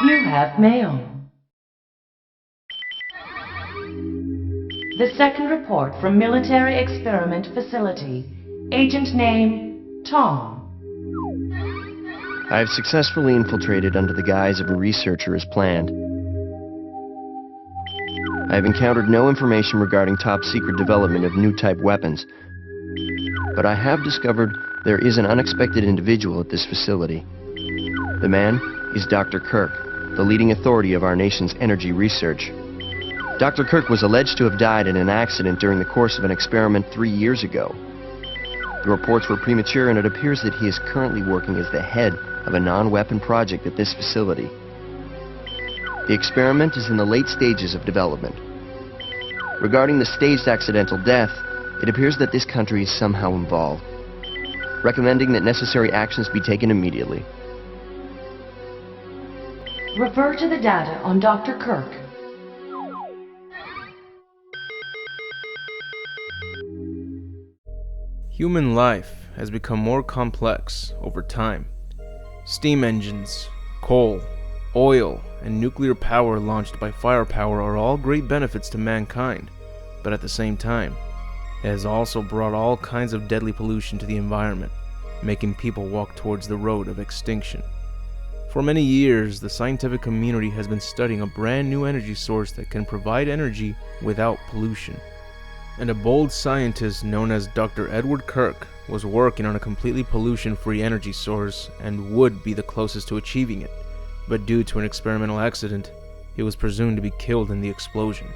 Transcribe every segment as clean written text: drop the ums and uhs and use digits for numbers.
You have mail. The second report from Military Experiment Facility. Agent name, Tom. I have successfully infiltrated under the guise of a researcher as planned. I have encountered no information regarding top-secret development of new type weapons, but I have discovered there is an unexpected individual at this facility. The man is Dr. Kirk, the leading authority of our nation's energy research. Dr. Kirk was alleged to have died in an accident during the course of an experiment 3 years ago. The reports were premature, and it appears that he is currently working as the head of a non-weapon project at this facility. The experiment is in the late stages of development. Regarding the staged accidental death, it appears that this country is somehow involved, recommending that necessary actions be taken immediately. Refer to the data on Dr. Kirk. Human life has become more complex over time. Steam engines, coal, oil, and nuclear power launched by firepower are all great benefits to mankind, but at the same time, it has also brought all kinds of deadly pollution to the environment, making people walk towards the road of extinction. For many years, the scientific community has been studying a brand new energy source that can provide energy without pollution. And a bold scientist known as Dr. Edward Kirk was working on a completely pollution-free energy source and would be the closest to achieving it. But due to an experimental accident, he was presumed to be killed in the explosion.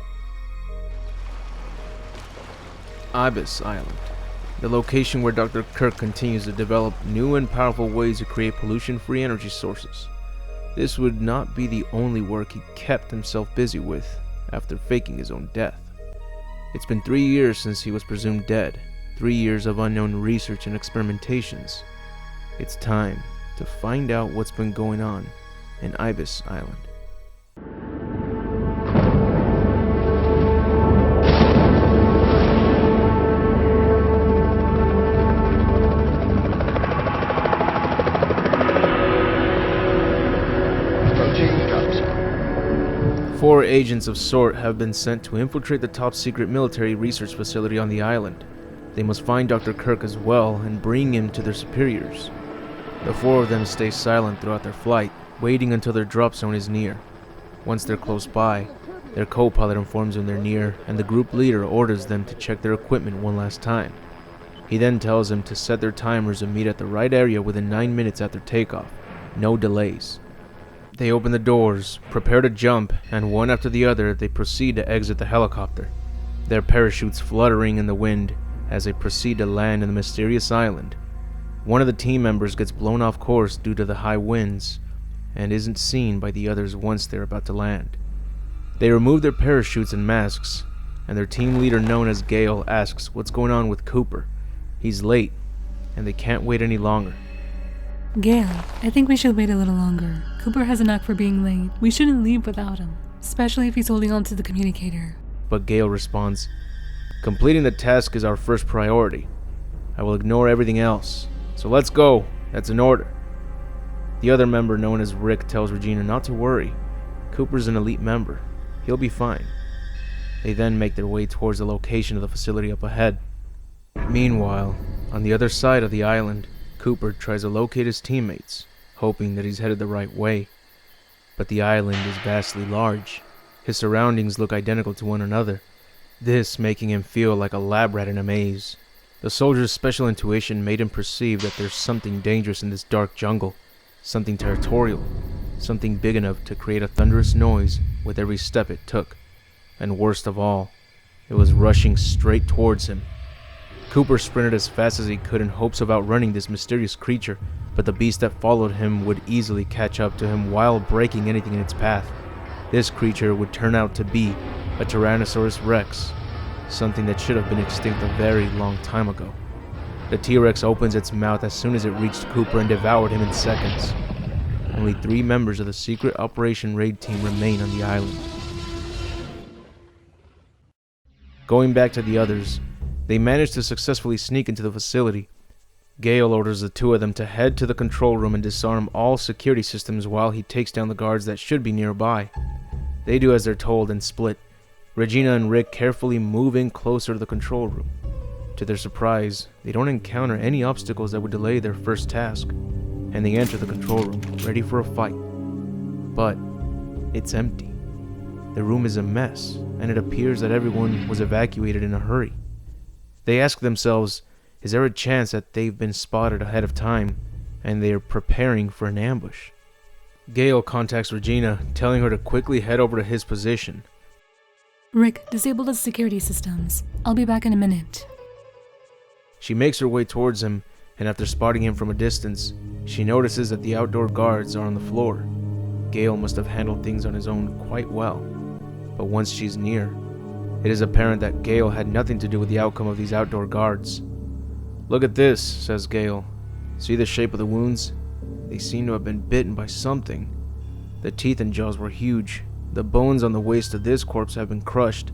Ibis Island, the location where Dr. Kirk continues to develop new and powerful ways to create pollution-free energy sources. This would not be the only work he kept himself busy with after faking his own death. It's been 3 years since he was presumed dead, 3 years of unknown research and experimentations. It's time to find out what's been going on in Ibis Island. Four agents of SORT have been sent to infiltrate the top-secret military research facility on the island. They must find Dr. Kirk as well and bring him to their superiors. The four of them stay silent throughout their flight, waiting until their drop zone is near. Once they're close by, their co-pilot informs them they're near, and the group leader orders them to check their equipment one last time. He then tells them to set their timers and meet at the right area within 9 minutes after takeoff. No delays. They open the doors, prepare to jump, and one after the other, they proceed to exit the helicopter, their parachutes fluttering in the wind as they proceed to land in the mysterious island. One of the team members gets blown off course due to the high winds and isn't seen by the others once they're about to land. They remove their parachutes and masks, and their team leader known as Gale asks what's going on with Cooper. He's late, and they can't wait any longer. Gale, I think we should wait a little longer. Cooper has a knack for being late. We shouldn't leave without him, especially if he's holding on to the communicator. But Gale responds, "Completing the task is our first priority. I will ignore everything else. So let's go. That's an order." The other member, known as Rick, tells Regina not to worry. Cooper's an elite member. He'll be fine. They then make their way towards the location of the facility up ahead. Meanwhile, on the other side of the island, Cooper tries to locate his teammates, hoping that he's headed the right way. But the island is vastly large. His surroundings look identical to one another, this making him feel like a lab rat in a maze. The soldier's special intuition made him perceive that there's something dangerous in this dark jungle, something territorial, something big enough to create a thunderous noise with every step it took. And worst of all, it was rushing straight towards him. Cooper sprinted as fast as he could in hopes of outrunning this mysterious creature, but the beast that followed him would easily catch up to him while breaking anything in its path. This creature would turn out to be a Tyrannosaurus Rex, something that should have been extinct a very long time ago. The T-Rex opens its mouth as soon as it reached Cooper and devoured him in seconds. Only 3 members of the secret Operation Raid team remain on the island. Going back to the others, they managed to successfully sneak into the facility. Gale orders the two of them to head to the control room and disarm all security systems while he takes down the guards that should be nearby. They do as they're told and split, Regina and Rick carefully moving closer to the control room. To their surprise, they don't encounter any obstacles that would delay their first task, and they enter the control room, ready for a fight. But it's empty. The room is a mess, and it appears that everyone was evacuated in a hurry. They ask themselves, is there a chance that they've been spotted ahead of time, and they're preparing for an ambush? Gale contacts Regina, telling her to quickly head over to his position. Rick, disable the security systems. I'll be back in a minute. She makes her way towards him, and after spotting him from a distance, she notices that the outdoor guards are on the floor. Gale must have handled things on his own quite well, but once she's near, it is apparent that Gale had nothing to do with the outcome of these outdoor guards. "Look at this," says Gale. "See the shape of the wounds? They seem to have been bitten by something. The teeth and jaws were huge. The bones on the waist of this corpse have been crushed.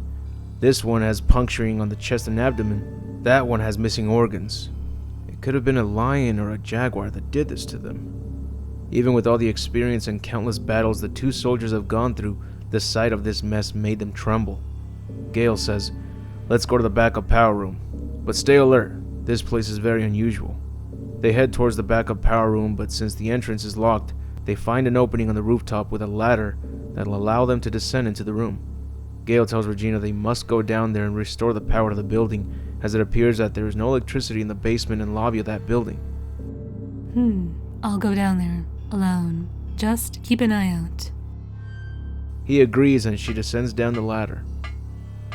This one has puncturing on the chest and abdomen. That one has missing organs. It could have been a lion or a jaguar that did this to them." Even with all the experience and countless battles the two soldiers have gone through, the sight of this mess made them tremble. Gale says, "Let's go to the backup power room. But stay alert. This place is very unusual." They head towards the backup power room, but since the entrance is locked, they find an opening on the rooftop with a ladder that'll allow them to descend into the room. Gale tells Regina they must go down there and restore the power to the building, as it appears that there is no electricity in the basement and lobby of that building. I'll go down there, alone. Just keep an eye out. He agrees and she descends down the ladder.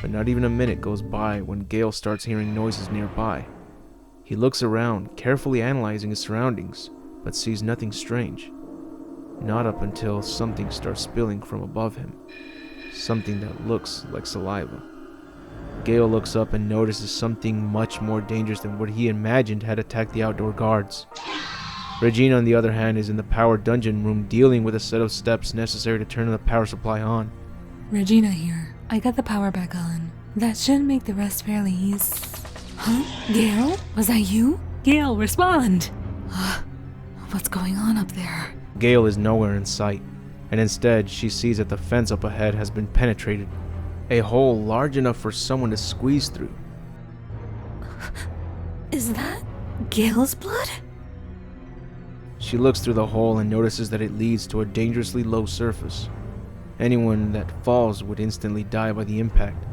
But not even a minute goes by when Gale starts hearing noises nearby. He looks around, carefully analyzing his surroundings, but sees nothing strange. Not up until something starts spilling from above him. Something that looks like saliva. Gale looks up and notices something much more dangerous than what he imagined had attacked the outdoor guards. Regina, on the other hand, is in the power dungeon room dealing with a set of steps necessary to turn the power supply on. Regina here. I got the power back on. That should make the rest fairly easy. Huh? Gale? Was that you? Gale, respond! What's going on up there? Gale is nowhere in sight, and instead she sees that the fence up ahead has been penetrated. A hole large enough for someone to squeeze through. Is that Gale's blood? She looks through the hole and notices that it leads to a dangerously low surface. Anyone that falls would instantly die by the impact,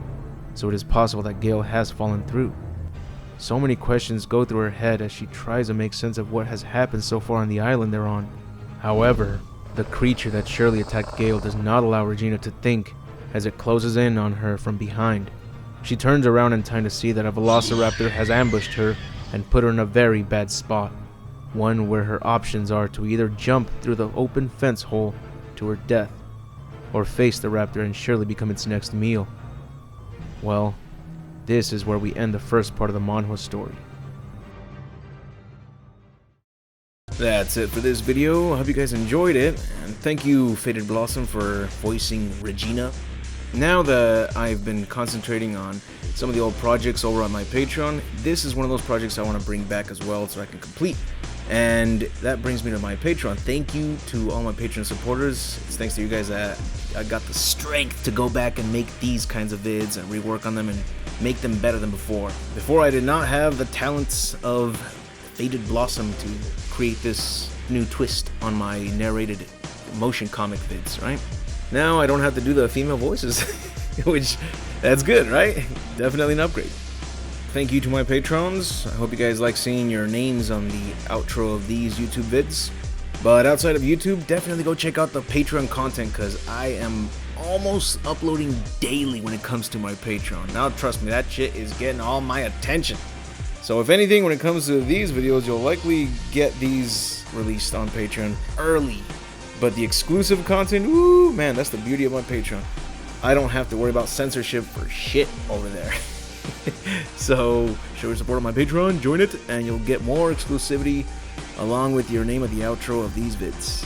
so it is possible that Gale has fallen through. So many questions go through her head as she tries to make sense of what has happened so far on the island they're on. However, the creature that surely attacked Gale does not allow Regina to think as it closes in on her from behind. She turns around in time to see that a velociraptor has ambushed her and put her in a very bad spot. One where her options are to either jump through the open fence hole to her death, or face the raptor and surely become its next meal. Well, this is where we end the first part of the manhua story. That's it for this video. I hope you guys enjoyed it, and thank you Faded Blossom for voicing Regina. Now that I've been concentrating on some of the old projects over on my Patreon, this is one of those projects I want to bring back as well so I can complete. And that brings me to my Patreon. Thank you to all my Patreon supporters. It's thanks to you guys that I got the strength to go back and make these kinds of vids and rework on them and make them better than before. Before I did not have the talents of Faded Blossom to create this new twist on my narrated motion comic vids, right? Now I don't have to do the female voices, which, that's good, right? Definitely an upgrade. Thank you to my patrons. I hope you guys like seeing your names on the outro of these YouTube vids. But outside of YouTube, definitely go check out the Patreon content because I am almost uploading daily when it comes to my Patreon. Now trust me, that shit is getting all my attention. So if anything, when it comes to these videos, you'll likely get these released on Patreon early. But the exclusive content, woo, man, that's the beauty of my Patreon. I don't have to worry about censorship for shit over there. So show your support on my Patreon, join it, and you'll get more exclusivity along with your name at the outro of these vids.